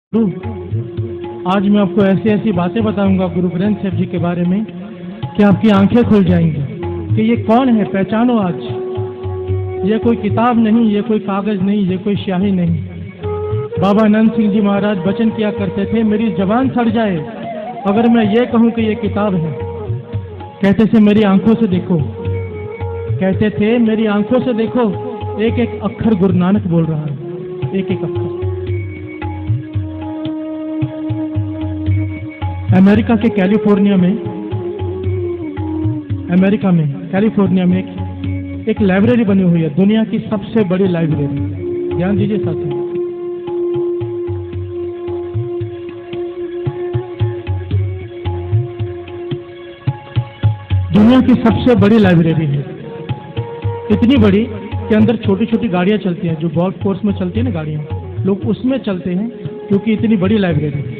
आज मैं आपको ऐसी ऐसी बातें बताऊंगा गुरु ग्रंथ साहिब जी के बारे में कि आपकी आंखें खुल जाएंगी कि ये कौन है। पहचानो आज। ये कोई किताब नहीं, ये कोई कागज नहीं, ये कोई स्याही नहीं। बाबा आनंद सिंह जी महाराज वचन किया करते थे, मेरी जबान सड़ जाए अगर मैं ये कहूं कि ये किताब है। कहते थे मेरी आंखों से देखो, कहते थे मेरी आंखों से देखो, एक एक अक्षर गुरु नानक बोल रहा है, एक एक अक्षर। अमेरिका के कैलिफोर्निया में एक लाइब्रेरी बनी हुई है, दुनिया की सबसे बड़ी लाइब्रेरी। ध्यान दीजिए साथियों, दुनिया की सबसे बड़ी लाइब्रेरी है। इतनी बड़ी कि अंदर छोटी छोटी गाड़ियां चलती हैं, जो गोल्फ कोर्स में चलती है ना गाड़ियां, लोग उसमें चलते हैं क्योंकि इतनी बड़ी लाइब्रेरी है।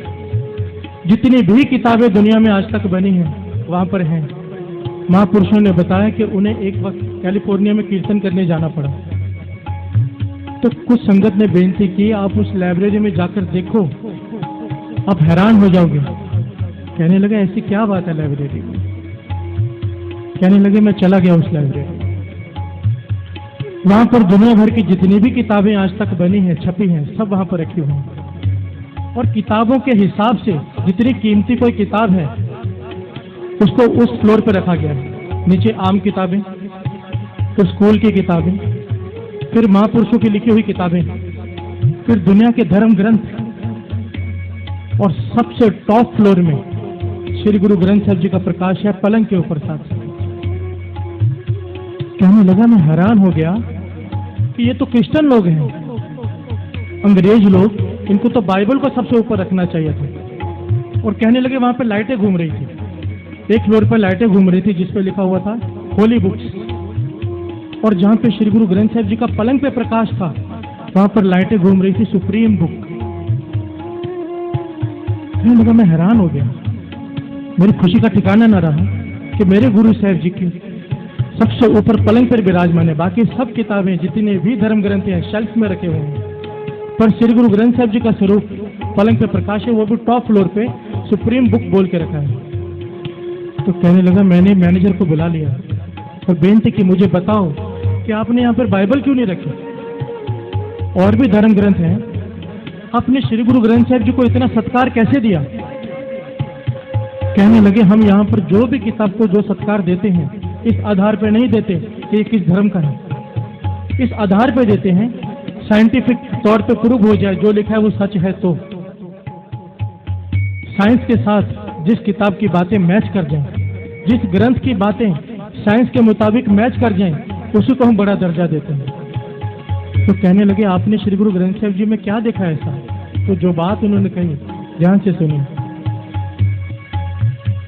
जितनी भी किताबें दुनिया में आज तक बनी हैं वहां पर हैं। महापुरुषों ने बताया कि उन्हें एक वक्त कैलिफोर्निया में कीर्तन करने जाना पड़ा, तो कुछ संगत ने बेनती की आप उस लाइब्रेरी में जाकर देखो, आप हैरान हो जाओगे। कहने लगे ऐसी क्या बात है लाइब्रेरी में। कहने लगे मैं चला गया उस लाइब्रेरी, वहां पर दुनिया भर की जितनी भी किताबें आज तक बनी हैं, छपी हैं, सब वहां पर रखी हुई हैं। और किताबों के हिसाब से जितनी कीमती कोई किताब है उसको उस फ्लोर पर रखा गया है। नीचे आम किताबें, तो स्कूल की किताबें, फिर महापुरुषों की लिखी हुई किताबें, फिर दुनिया के धर्म ग्रंथ, और सबसे टॉप फ्लोर में श्री गुरु ग्रंथ साहिब जी का प्रकाश है पलंग के ऊपर साथ। कहने लगा मैं हैरान हो गया कि ये तो क्रिश्चियन लोग हैं, अंग्रेज लोग, इनको तो बाइबल को सबसे ऊपर रखना चाहिए था। और कहने लगे वहां पर लाइटें घूम रही थी, एक फ्लोर पर लाइटें घूम रही थी जिस पे लिखा हुआ था होली बुक्स, और जहां पे श्री गुरु ग्रंथ साहिब जी का पलंग पे प्रकाश था वहां पर लाइटें घूम रही थी सुप्रीम बुक। कहने लगा मैं हैरान हो गया, मेरी खुशी का ठिकाना न रहा कि मेरे गुरु साहिब जी की सबसे ऊपर पलंग पर विराजमान है। बाकी सब किताबें जितने भी धर्म ग्रंथ हैं शेल्फ में रखे हुए हैं, पर श्री गुरु ग्रंथ साहिब जी का स्वरूप पलंग पे प्रकाश है, वो भी टॉप फ्लोर पे सुप्रीम बुक बोल के रखा है। तो कहने लगा मैंने मैनेजर को बुला लिया और बेनती की मुझे बताओ कि आपने यहाँ पर बाइबल क्यों नहीं रखी, और भी धर्म ग्रंथ हैं, आपने श्री गुरु ग्रंथ साहिब जी को इतना सत्कार कैसे दिया। कहने लगे हम यहाँ पर जो भी किताब को जो सत्कार देते हैं इस आधार पर नहीं देते कि ये किस धर्म का है, इस आधार पर देते हैं साइंटिफिक तौर पे प्रूव हो जाए जो लिखा है वो सच है। तो साइंस के साथ जिस किताब की बातें मैच कर जाएं, जिस ग्रंथ की बातें साइंस के मुताबिक मैच कर जाएं, उसी को हम बड़ा दर्जा देते हैं। तो कहने लगे आपने श्री गुरु ग्रंथ साहिब जी में क्या देखा ऐसा। तो जो बात उन्होंने कही ध्यान से सुनिए।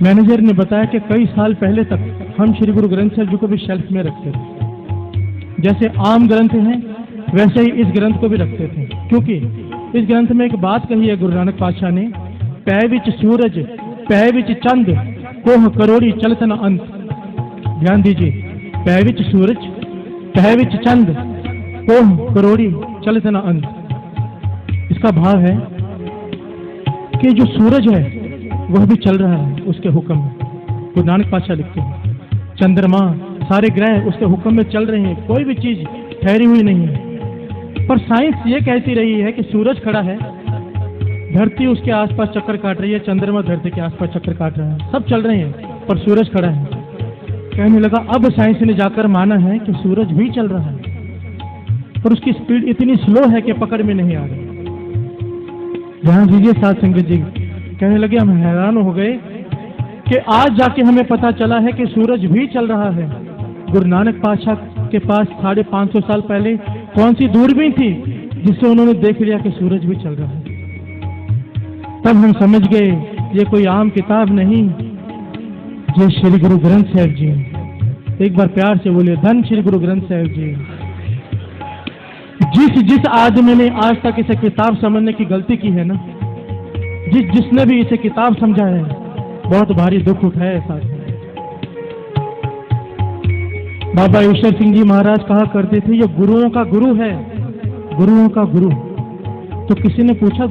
मैनेजर ने बताया कि कई साल पहले तक हम श्री गुरु ग्रंथ साहिब जी को भी शेल्फ में रखते थे, जैसे आम ग्रंथ हैं वैसे ही इस ग्रंथ को भी रखते थे, क्योंकि इस ग्रंथ में एक बात कही है गुरु नानक पातशाह ने, पै विच सूरज पै विच चंद कोह करोड़ी चलत न अंत। ध्यान दीजिए, पै विच सूरज पै विच चंद कोह करोड़ी चलत न अंत। इसका भाव है कि जो सूरज है वह भी चल रहा है उसके हुक्म में। गुरु नानक पातशाह लिखते हैं चंद्रमा सारे ग्रह उसके हुक्म में चल रहे हैं, कोई भी चीज ठहरी हुई नहीं है। पर साइंस ये कहती रही है कि सूरज खड़ा है, धरती उसके आसपास चक्कर काट रही है, चंद्रमा धरती के आसपास चक्कर काट रहा है, सब चल रहे हैं पर सूरज खड़ा है। कहने लगा अब साइंस ने जाकर माना है कि सूरज भी चल रहा है, पर उसकी स्पीड इतनी स्लो है कि पकड़ में नहीं आ रही। ध्यान दीजिए साथ संगत जी। कहने लगे हम हैरान हो गए कि आज जाके हमें पता चला है कि सूरज भी चल रहा है। गुरु नानक पातशाह के पास 550 साल पहले कौन सी दूरबीन थी जिससे उन्होंने देख लिया कि सूरज भी चल रहा है। तब हम समझ गए ये कोई आम किताब नहीं, ये श्री गुरु ग्रंथ साहिब जी। एक बार प्यार से बोलिए धन श्री गुरु ग्रंथ साहिब जी। जिस आदमी ने आज तक इसे किताब समझने की गलती की है ना, जिसने भी इसे किताब समझा है बहुत भारी दुख उठाया है साथ। बाबा ईश्वर सिंह जी महाराज कहा करते थे ये गुरुओं का गुरु है, गुरुओं का गुरु। तो किसी ने पूछा